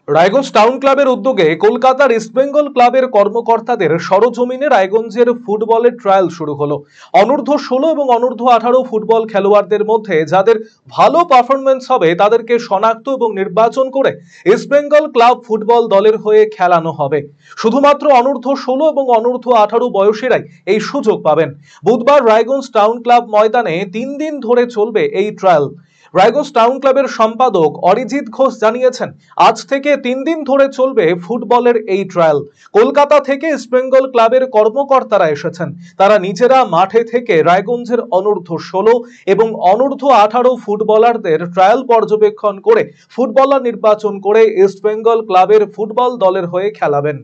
Raiganj town ক্লাবের উদ্যোগে কলকাতার ইস্টবেঙ্গল ক্লাবের কর্মকর্তাদের সরজমিনে রায়গঞ্জের ফুটবলের ট্রায়াল শুরু হলো। অনূর্ধ্ব 16 এবং অনূর্ধ্ব 18 ফুটবল খেলোয়াড়দের মধ্যে যাদের ভালো পারফরমেন্স হবে তাদেরকে শনাক্ত এবং নির্বাচন করে ইস্টবেঙ্গল ক্লাব ফুটবল দলের হয়ে খেলানো হবে। শুধুমাত্র অনূর্ধ্ব 16 এবং অনূর্ধ্ব 18 বয়সীরাই এই সুযোগ পাবেন। বুধবার রায়গঞ্জ টাউন ক্লাব ময়দানে 3 দিন ধরে চলবে এই ট্রায়াল। রায়গঞ্জ টাউন ক্লাবের সম্পাদক অরিজিৎ ঘোষ জানিয়েছেন, আজ থেকে 3 দিন ধরে চলবে ফুটবলের এই ট্রায়াল। কলকাতা থেকে ইস্টবেঙ্গল ক্লাবের কর্মকর্তারা এসেছেন। তারা নিজেরা মাঠে থেকে রায়গঞ্জের অনূর্ধ্ব 16 এবং অনূর্ধ্ব 18 ফুটবলারদের ট্রায়াল পর্যবেক্ষণ করে ফুটবলার নির্বাচন করে ইস্টবেঙ্গল ক্লাবের ফুটবল দলের হয়ে খেলাবেন।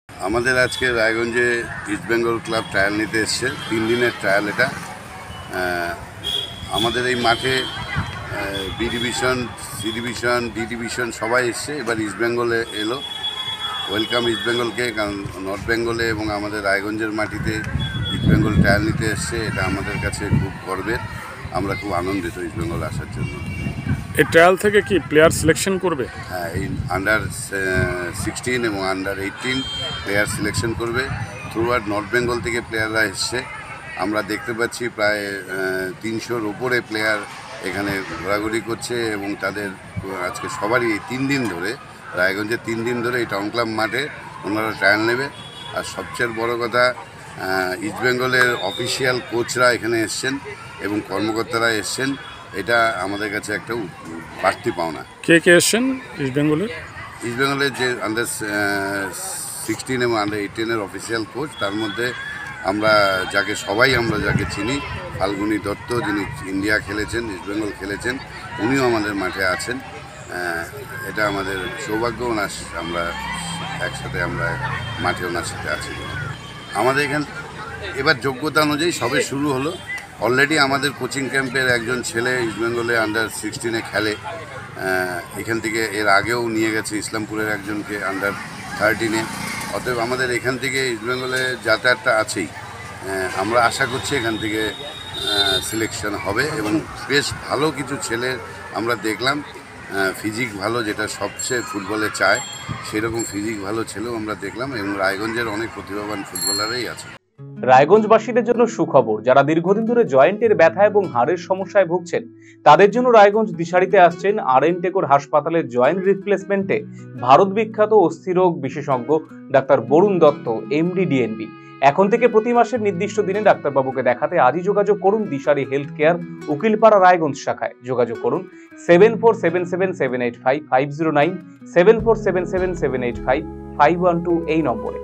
আমাদের আজকে রায়গঞ্জে ইস্টবেঙ্গল ক্লাব ট্রায়াল নিতে এসছে। 3 দিনের ট্রায়াল এটা। আমাদের এই মাঠে B division, C division, D division সবাই এসছে। এবার ইস্টবেঙ্গলে এলো। ওয়েলকাম ইস্টবেঙ্গলকে, কারণ নর্থ বেঙ্গলে এবং আমাদের রায়গঞ্জের মাটিতে ইস্টবেঙ্গল ট্রায়াল নিতে এসছে। এটা আমাদের কাছে খুব গর্বের। আমরা খুব আনন্দিত ইস্টবেঙ্গল আসার জন্য। এই ট্রায়াল থেকে কি প্লেয়ার সিলেকশন করবে? হ্যাঁ, এই আন্ডার 16 এবং আন্ডার 18 প্লেয়ার সিলেকশন করবে। থ্রু আউট নর্থ বেঙ্গল থেকে প্লেয়াররা এসছে। আমরা দেখতে পাচ্ছি প্রায় 300-র উপরে প্লেয়ার এখানে ঘোরাঘুরি করছে এবং তাদের আজকে সবারই এই 3 দিন ধরে রায়গঞ্জে 3 দিন ধরে এই টাউন ক্লাব মাঠে ওনারা ট্রায়াল নেবে। আর সবচেয়ে বড় কথা, ইস্টবেঙ্গলের অফিসিয়াল কোচরা এখানে এসছেন এবং কর্মকর্তারা এসছেন। এটা আমাদের কাছে একটা বাড়তি পাওনা। কে কে এসছেন ইস্টবেঙ্গলের? ইস্টবেঙ্গলের যে আন্ডার 16 এবং আন্ডার 18-এর অফিসিয়াল কোচ, তার মধ্যে আমরা যাকে চিনি, ফাল্গুনী দত্ত, যিনি ইন্ডিয়া খেলেছেন, ইস্টবেঙ্গল খেলেছেন, উনিও আমাদের মাঠে আছেন। এটা আমাদের সৌভাগ্য। আমরা একসাথে মাঠে ওনার সাথে আছি। আমাদের এখান এবার যোগ্যতা অনুযায়ী সবে শুরু হলো। অলরেডি আমাদের কোচিং ক্যাম্পের একজন ছেলে ইস্টবেঙ্গলে আন্ডার 16-এ খেলে। এখান থেকে এর আগেও নিয়ে গেছে ইসলামপুরের একজনকে আন্ডার 13-এ। অতএব আমাদের এখান থেকে ইস্টবেঙ্গলে যাতায়াতটা আছেই। আমরা আশা করছি এখান থেকে সিলেকশন হবে এবং বেশ ভালো কিছু ছেলে আমরা দেখলাম। ফিজিক ভালো, যেটা সবচেয়ে ফুটবলে চায়, সেরকম ফিজিক ভালো ছেলেও আমরা দেখলাম এবং রায়গঞ্জের অনেক প্রতিভাবান ফুটবলারই আছে। রায়গঞ্জবাসীদের জন্য সুখবর, যারা দীর্ঘদিন ধরে জয়েন্টের ব্যথা এবং হাড়ের সমস্যায় ভুগছেন তাদের জন্য রায়গঞ্জ দিশারিতে আসছেন আর.এন. টেগোর হাসপাতালের জয়েন্ট রিপ্লেসমেন্টে ভারত বিখ্যাত অস্থিরোগ বিশেষজ্ঞ doctor Barun Dutta, MD, DNB. এখন থেকে প্রতি মাসের নির্দিষ্ট দিনে ডাক্তারবাবুকে দেখাতে আজই যোগাযোগ করুন দিশারি হেলথ কেয়ার, উকিলপাড়া, রায়গঞ্জ শাখায়। যোগাযোগ করুন 7477785509, 7477785512 এই নম্বরে।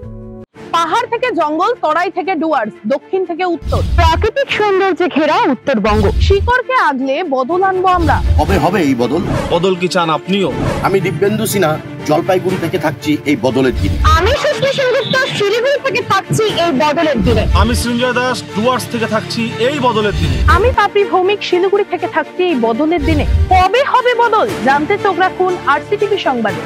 পাহাড় থেকে জঙ্গল, তরাই থেকে ডুয়ার্স, দক্ষিণ থেকে উত্তর, প্রাকৃতিক সৌন্দর্যে ঘেরা উত্তরবঙ্গ। শিকড়কে আগলে বদল আনবো আমরা। হবে এই বদল। বদল কি চান আপনিও? আমি দিব্যেন্দু সিনহা, জলপাইগুড়ি থেকে থাকছি এই বদলের দিনে। আমি সুশ্রী সেনগুপ্ত, শিলিগুড়ি থেকে থাকছি এই বদলের দিনে। আমি সৃঞ্জয় দাস, ডুয়ার্স থেকে থাকছি এই বদলের দিনে। আমি পাপড়ি ভৌমিক, শিলিগুড়ি থেকে থাকছি এই বদলের দিনে। কবে হবে বদল জানতে চোখ রাখুন RCTV সংবাদে।